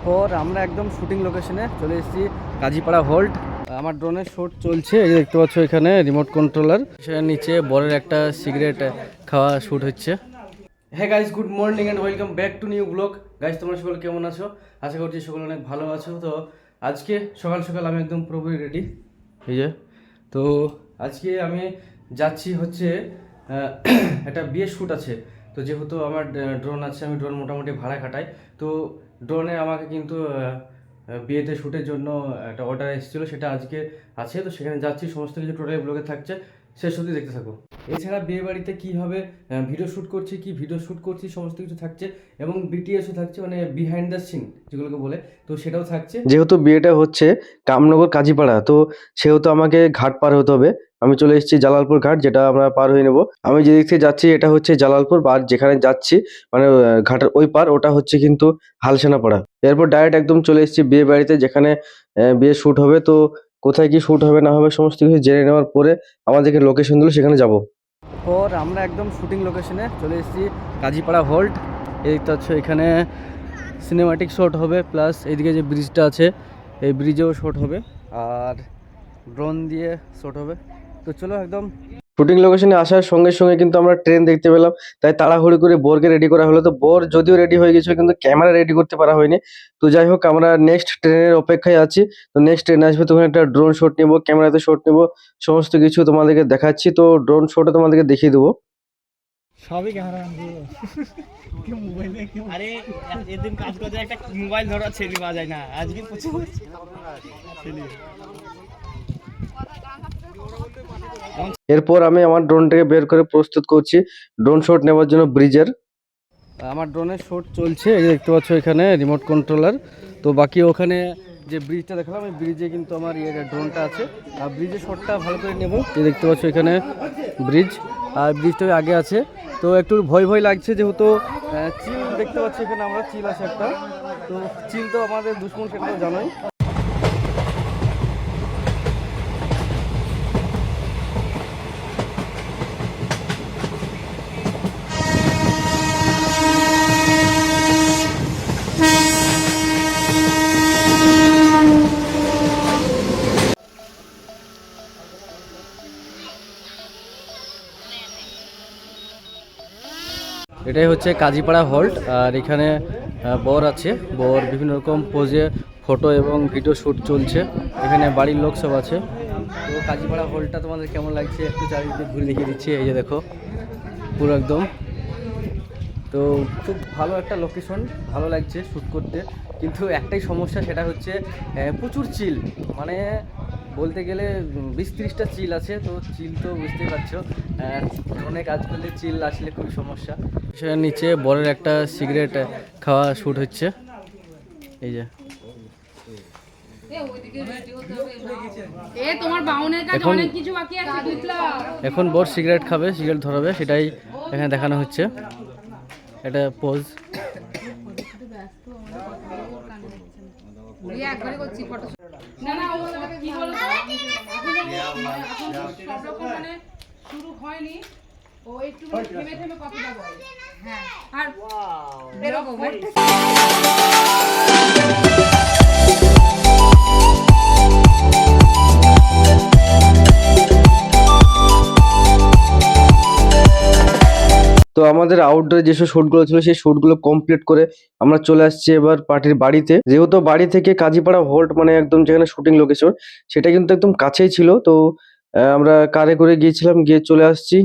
পর আমরা একদম শুটিং লোকেশনে চলে এসেছি, কাজীপাড়া হল্ট। আমার ড্রোনের শ্যুট চলছে, এই দেখতে পাচ্ছ এখানে রিমোট কন্ট্রোলার, সেখানে নিচে বরের একটা সিগারেট খাওয়া শ্যুট হচ্ছে। হ্যাঁ guys, good morning and welcome back to new blog. Guys, তোমরা সকলে কেমন আছো? আশা করছি সকলে অনেক ভালো আছো। তো আজকে সকাল সকাল আমি একদম পুরোপুরি রেডি, এই যে। তো আজকে আমি যাচ্ছি হচ্ছে একটা বিয়ের শ্যুট আছে। তো যেহেতু আমার ড্রোন আছে, আমি ড্রোন মোটামুটি ভাড়া খাটাই। তো ড্রোনে আমাকে কিন্তু বিয়েতে শ্যুটের জন্য একটা অর্ডার এসেছিলো, সেটা আজকে আছে। তো সেখানে যাচ্ছি, সমস্ত কিছু টোটাল ব্লগে থাকছে, শেষ অবধি দেখতে থাকো। এছাড়া বিয়ে বাড়িতে কীভাবে ভিডিও শ্যুট করছি, কি ভিডিও শ্যুট করছি, সমস্ত কিছু থাকছে। এবং বিটিএসও থাকছে, মানে বিহাইন্ড দ্য সিন যেগুলোকে বলে, তো সেটাও থাকছে। যেহেতু বিয়েটা হচ্ছে কামনগর কাজীপাড়া, তো সেহেতু আমাকে ঘাট পার হতে হবে। আমি চলে এসেছি জালালপুর ঘাট, যেটা আমরা পার হয়ে নেব। আমি যে দিক থেকে যাচ্ছি এটা হচ্ছে জালালপুর, আর যেখানে যাচ্ছি মানে ঘাটের ওই পার, ওটা হচ্ছে কিন্তু হালসেনাপাড়া। এরপর ডাইরেক্ট একদম চলে এসেছি বিয়ে বাড়িতে, যেখানে বিয়ে শ্যুট হবে। তো কোথায় কি শ্যুট হবে না হবে সমস্ত কিছু জেনে নেওয়ার পরে আমাদেরকে লোকেশন দিল, সেখানে যাব। পর আমরা একদম শুটিং লোকেশনে চলে এসেছি, কাজীপাড়া হল্ট। এই দেখতে পাচ্ছ এখানে সিনেমাটিক শট হবে, প্লাস এইদিকে যে ব্রিজটা আছে এই ব্রিজেও শট হবে, আর ড্রোন দিয়ে শট হবে। তো চলো একদম শুটিং লোকেশনে আসার সঙ্গে সঙ্গে কিন্তু আমরা ট্রেন দেখতে পেলাম, তাই তাড়াহুড়ি করে বোরকে রেডি করা হলো। তো বোর যদিও রেডি হয়ে গেছিল, কিন্তু ক্যামেরা রেডি করতে পারা হয়নি। তো যাই হোক, আমরা নেক্সট ট্রেনের অপেক্ষায় আছি। তো নেক্সট ট্রেন আসবে, তখন একটা ড্রোন শট নেবো, ক্যামেরাতে শট নেবো, সমস্ত কিছু তোমাদেরকে দেখাচ্ছি। তো ড্রোন শটে তোমাদেরকে দেখিয়ে দেবো সবই ক্যামেরা মোবাইলে। আরে এদিন কাজ করতে একটা মোবাইল ধরা ছেলে বাজায় না, আজকে প্রচুর ছেলে। এরপর আমি আমার ড্রোনটাকে বের করে প্রস্তুত করছি ড্রোন শট নেওয়ার জন্য ব্রিজের। আমার ড্রোনের শট চলছে, এই দেখতে পাচ্ছ এখানে রিমোট কন্ট্রোলার। তো বাকি ওখানে যে ব্রিজটা দেখালাম, এই ব্রিজে কিন্তু আমার ড্রোনটা আছে, আর ব্রিজের শটটা ভালো করে নেব। এই দেখতে পাচ্ছ এখানে ব্রিজ, আর ব্রিজটা আগে আছে। তো একটু ভয় ভয় লাগছে, যেহেতু চিল দেখতে পাচ্ছি এখানে, আমরা চিল আছে একটা। তো চিল তো আমাদের দুশ্মন, সেটা তো জানোই। এটাই হচ্ছে কাজীপাড়া হল্ট, আর এখানে বর আছে, বর বিভিন্ন রকম পোজে ফটো এবং ভিডিও শ্যুট চলছে। এখানে বাড়ির লোক সব আছে। তো কাজীপাড়া হল্টটা তোমাদের কেমন লাগছে একটু চারিদিকে ঘুরে দেখিয়ে দিচ্ছি। এই যে দেখো, পুরো একদম। তো খুব ভালো একটা লোকেশন, ভালো লাগছে শ্যুট করতে। কিন্তু একটাই সমস্যা, সেটা হচ্ছে প্রচুর চিল, মানে বলতে গেলে 20-30টা চিল আছে। তো চিল তো বুঝতেই পারছো, অনেক কাজ করলে চিল আসলে খুবই সমস্যা। সেখানে নিচে বরের একটা সিগারেট খাওয়া শ্যুট হচ্ছে, এই যে। এখন বর সিগারেট খাবে, সিগারেট ধরাবে, সেটাই এখানে দেখানো হচ্ছে। এটা পোজ। শুরু হয়নি, ও একটু থেমে থেমে কথাটা বলে। হ্যাঁ, আর এরকম তো আমাদের আউটডোরে যেসব শ্যুটগুলো ছিল, সেই শ্যুটগুলো কমপ্লিট করে আমরা চলে আসছি এবার পার্টির বাড়িতে। যেহেতু বাড়ি থেকে কাজীপাড়া হল্ট মানে একদম যেখানে শুটিং লোকেশন, সেটা কিন্তু একদম কাছেই ছিল। তো আমরা কারে করে গিয়েছিলাম, গিয়ে চলে আসছি।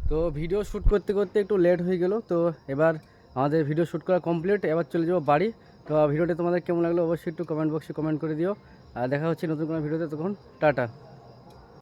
তো ভিডিও শ্যুট করতে করতে একটু লেট হয়ে গেল। তো এবার আমাদের ভিডিও শ্যুট করা কমপ্লিট, এবার চলে যাবো বাড়ি। তো ভিডিওটা তোমাদের কেমন লাগলো অবশ্যই একটু কমেন্ট বক্সে কমেন্ট করে দিও। আর দেখা হচ্ছে নতুন কোনো ভিডিওতে, তখন টাটা।